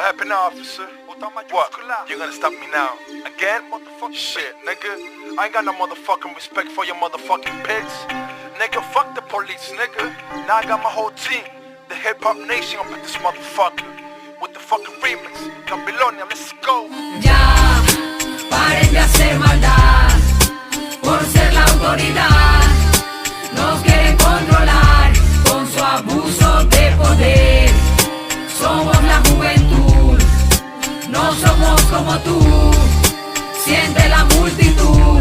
What happened now, officer? What? You're gonna stop me now? Again? Motherfucking shit, nigga. I ain't got no motherfucking respect for your motherfucking pigs. Nigga, fuck the police, nigga. Now I got my whole team. The hip-hop nation up in this motherfucker. With the fucking remix. Babilonia, let's go. Ya, paren de hacer maldad. Por ser la autoridad. Nos quieren controlar con su abuso de poder. Somos la juventud, no somos como tú. Siente la multitud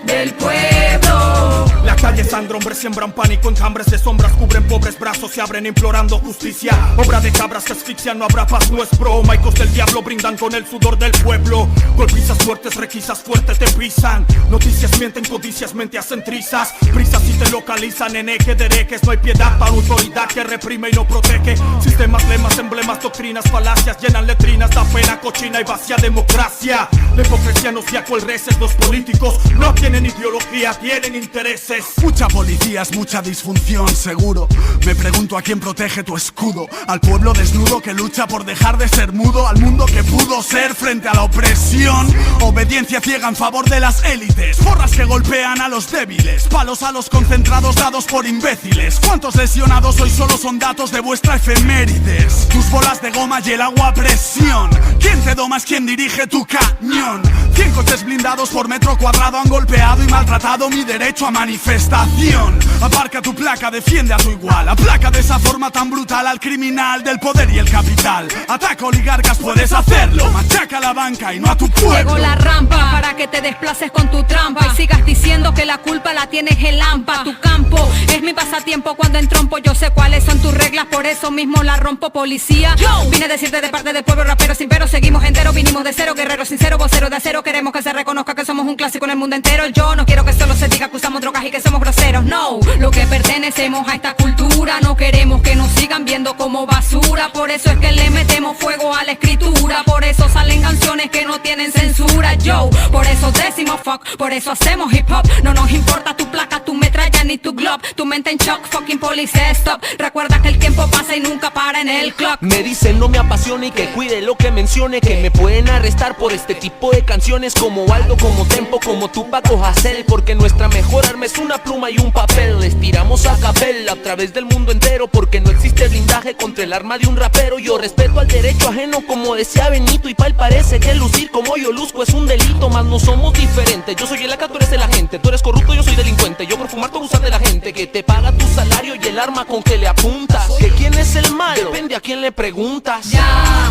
del pueblo. La calle sangra, hombres siembran pánico, enjambres de sombras cubren pobres brazos, se abren implorando justicia. Obra de cabras que asfixian, no habrá paz, no es broma. Hijos del diablo brindan con el sudor del pueblo. Golpizas fuertes, requisas fuerte, te pisan. Noticias mienten, codicias, mente hacen trizas. Prisas si te localizan en eje de herejes. No hay piedad para autoridad que reprime y no protege. Sistemas, lemas, emblemas, doctrinas, falacias llenan letrinas, da pena, cochina y vacía democracia. La hipocresía nos guía cual reces, los políticos no tienen ideología, tienen intereses. Mucha policía es mucha disfunción, seguro. Me pregunto a quién protege tu escudo. Al pueblo desnudo que lucha por dejar de ser mudo. Al mundo que pudo ser frente a la opresión. Obediencia ciega en favor de las élites. Porras que golpean a los débiles. Palos a los concentrados dados por imbéciles. ¿Cuántos lesionados hoy solo son datos de vuestra efemérides? Tus bolas de goma y el agua a presión. ¿Quién te doma es quien dirige tu cañón? 100 coches blindados por metro cuadrado han golpeado y maltratado mi derecho a manifestación. Aparca tu placa, defiende a tu igual. Aplaca de esa forma tan brutal al criminal del poder y el capital. Ataca oligarcas, puedes hacerlo. Machaca a la banca y no a tu pueblo. Juego la rampa para que te desplaces con tu trampa y sigas diciendo que la culpa la tienes el AMPA. Tu campo es mi pasatiempo cuando entrompo. Yo sé cuáles son tus reglas, por eso mismo la rompo, policía. Yo vine a decirte de parte del pueblo rapero sin pero. Seguimos enteros, vinimos de cero, guerreros sinceros, voceros de acero. Queremos que se reconozca que somos un clásico en el mundo entero. Yo no quiero que solo se diga que usamos drogas y que somos groseros. No, lo que pertenecemos a esta cultura. No queremos que nos sigan viendo como basura. Por eso es que le metemos fuego a la escritura. Por eso salen canciones que no tienen censura. Yo, por eso decimos fuck, por eso hacemos hip hop. No nos importa tu placa, tu metralla ni tu glob. Tu mente en shock, fucking police stop. Recuerda que el tiempo pasa y nunca para en el clock. Me dicen no me apasione y que cuide lo que mencione. Que me pueden arrestar por este tipo de canciones. Como Aldo, como Tempo, como Tupac o Hassel. Porque nuestra mejor arma es una pluma y un papel. Les tiramos a capela a través del mundo entero. Porque no existe blindaje contra el arma de un rapero. Yo respeto al derecho ajeno como decía Benito. Y pal parece que lucir como yo luzco es un delito. Mas no somos diferentes, yo soy el AK, tú eres el agente. Tú eres corrupto, yo soy delincuente. Yo por fumar tú abusar de la gente. Que te paga tu salario y el arma con que le apuntas. Que quién es el malo, depende a quién le preguntas. Ya,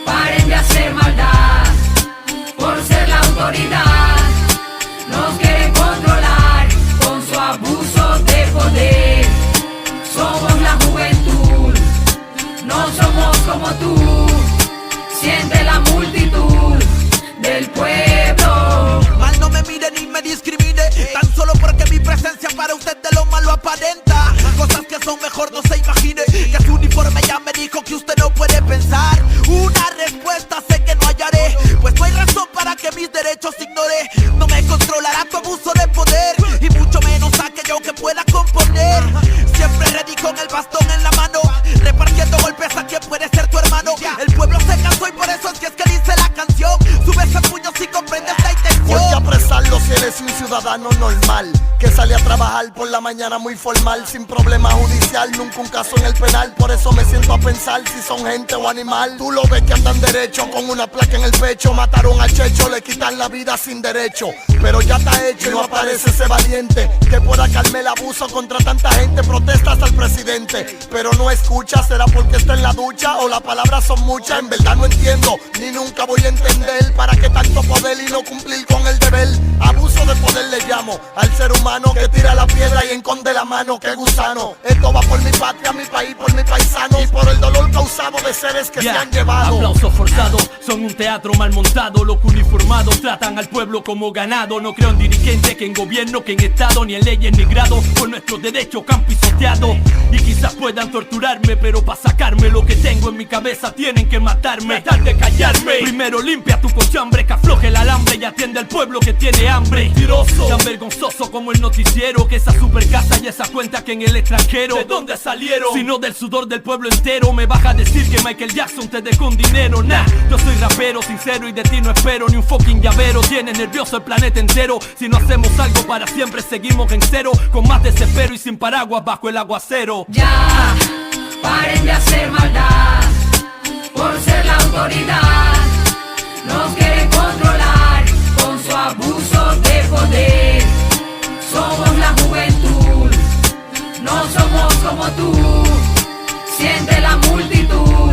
paren de hacer maldad. Por ser la autoridad. Nos quieren controlar con su abuso de poder. Somos la juventud, no somos como tú. Siente la multitud del pueblo. Mal no me mire ni me discrimine, tan solo porque mi presencia para usted de lo malo aparenta. Cosas que son mejor no se imagine. Que su uniforme ya me dijo que usted no puede pensar. Una respuesta sé que no hallaré, pues no hay razón para que mis derechos ignore. No me controlará tu abuso de poder, y mucho menos aquello que pueda componer. Siempre ready con el bastón en la mano, repartiendo golpes a quien puede ser tu hermano. El pueblo se cansó y por eso es que dice la canción. Sube ese puño si comprendes la intención. Voy a apresarlo si eres un ciudadano normal, que sale a trabajar por la mañana muy formal, sin problema judicial, nunca un caso en el penal. Por eso me siento a pensar si son gente o animal. Tú lo ves que andan derecho con una placa en el pecho. Mataron al Checho, le quitan la vida sin derecho. Pero ya está hecho y no aparece ese valiente que pueda calmar el abuso contra tanta gente. Protestas al presidente, pero no escucha. ¿Será porque está en la ducha o las palabras son muchas? En verdad no entiendo, ni nunca voy a entender para qué tanto poder y no cumplir con el deber. Abuso de poder le llamo al ser humano que tira la piedra y esconde la mano. ¡Qué gusano! Esto va por mi patria, mi país, por mi paisano y por el dolor causado de seres que se han llevado. Aplausos forzados, son un teatro mal montado. Los uniformados tratan al pueblo como ganado. No creo en dirigentes, que en gobierno, que en estado, ni en leyes ni grado. Por nuestros derechos que han pisoteado. Y quizás puedan torturarme, pero para sacarme lo que tengo en mi cabeza tienen que matarme. Tratar de callarme. Primero limpia tu cochambre, que afloje el alambre y atiende al pueblo que tiene hambre. Mentiroso, tan vergonzoso como el noticiero, que esa super casa y esa cuenta que en el extranjero. ¿De dónde salieron? Sino del sudor del pueblo entero. Me vas a decir que Michael Jackson te dé con dinero, nah. Yo soy rapero, sincero y de ti no espero ni un fucking llavero. Tiene nervioso el planeta entero. Si no hacemos algo para siempre seguimos en cero, con más desespero y sin paraguas bajo el aguacero. Ya, paren de hacer maldad por ser la autoridad. Nos quieren controlar con su abuso de poder. Somos la juventud, no somos como tú. Siente la multitud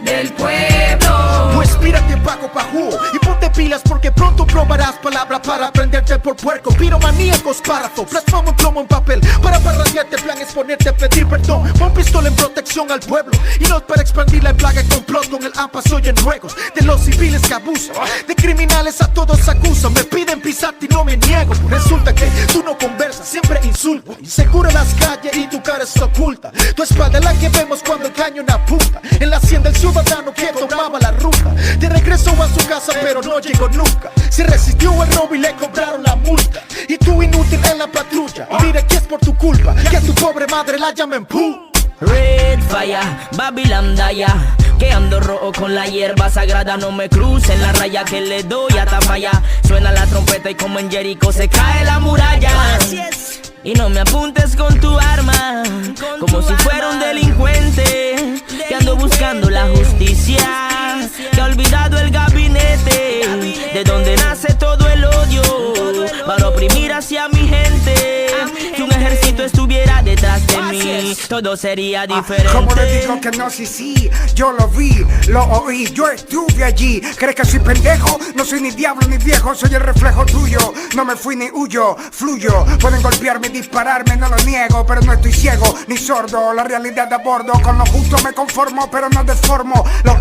del pueblo. Pues mírate Paco Pajú y ponte pilas porque pronto probarás palabra para prenderte por puerco. Piromaníacos párrafo, plasmamos plomo en papel para parrandearte, plan es ponerte a pedir perdón. Pon pistola en protección al pueblo y no para expandir la plaga en complot. Con el AMPA soy en ruegos de los civiles que abusan, de criminales a todos acusan. Me piden pisarte y no me niego. Resulta que tú no conversas, siempre insultas. Insegura las calles y tu cara es oculta. Tu espalda es la que vemos cuando el cañón apunta. En la hacienda el ciudadano que tomaba la ruta de regreso a su casa pero no llegó nunca. Se resistió el robo y le cobraron la multa. Y tú inútil en la patrulla. Mira que es por tu culpa que a tu pobre madre la llamen pu. Red Fire, Babylon Daya, que ando rojo con la hierba sagrada. No me crucen la raya que le doy a Tafaya. Suena la trompeta y como en Jericho se cae la muralla. Y no me apuntes con tu arma, como si fuera un delincuente que ando buscando la justicia, que ha olvidado el gabinete de donde nace todo el odio para oprimir hacia mi gente. Si un ejército estuviera detrás de mí, todo sería diferente. Como le digo que no, sí, yo lo vi, lo oí, yo estuve allí. ¿Crees que soy pendejo? No soy ni diablo ni viejo, soy el reflejo tuyo. No me fui ni huyo, fluyo. Pueden golpearme, dispararme, no lo niego, pero no estoy ciego ni sordo. La realidad a bordo, con lo justo me conformo, pero no deformo. Lo